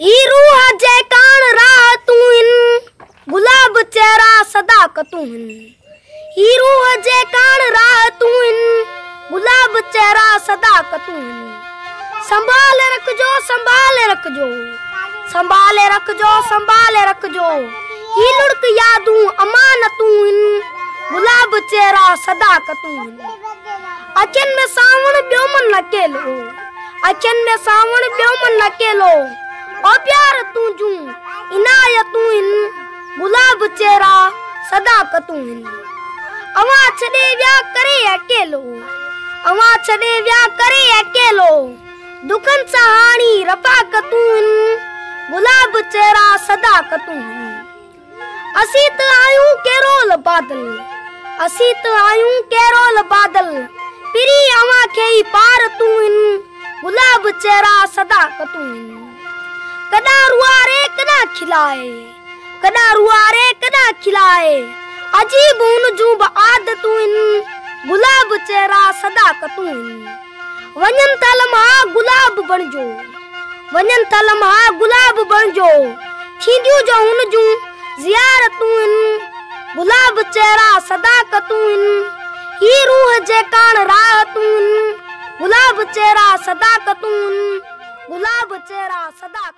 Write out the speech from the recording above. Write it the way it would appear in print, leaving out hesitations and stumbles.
ई रूह जे कान रातूं इन गुलाब चेहरा सदाकतूं इन। ई रूह जे कान रातूं इन गुलाब चेहरा सदाकतूं इन। संभाले रखजो संभाले रखजो संभाले रखजो संभाले रखजो। ई लुढ़क यादूं अमानतूं इन गुलाब चेहरा सदाकतूं इन। अखियुनि में सावण ॿियो मन अकेलो अखियुनि में सावण ॿियो मन अकेलो ओ प्यार तुंहिंजूं इनायतूं इन गुलाब चेहरा सदाकतूं इन। अवां छॾे विया करे अकेलो अवां छॾे विया करे अकेलो दुखनि सां हाणी रफ़ाकतूं इन गुलाब चेहरा सदाकतूं इन। असीं त आहियूं केरोल बादल असीं त आहियूं केरोल बादल पिरी अवां खे ई पार तूं इन गुलाब चेहरा सदाकतूं इन। कॾहिं रुआरे कॾहिं खिलाए कॾहिं रुआरे कॾहिं खिलाए अजीब हुन जूं बि आदतूं इन गुलाब चेहरा सदाकतूं इन। वञनि था लम्हा गुलाब बणिजो वञनि था लम्हा गुलाब बणिजो थींदियूं जो हुन जूं ज़ियारतूं इन गुलाब चेहरा सदाकतूं इन। ही रूह जे कान राहतूं इन गुलाब चेहरा सदाकतूं इन गुलाब चेहरा सदाकतूं।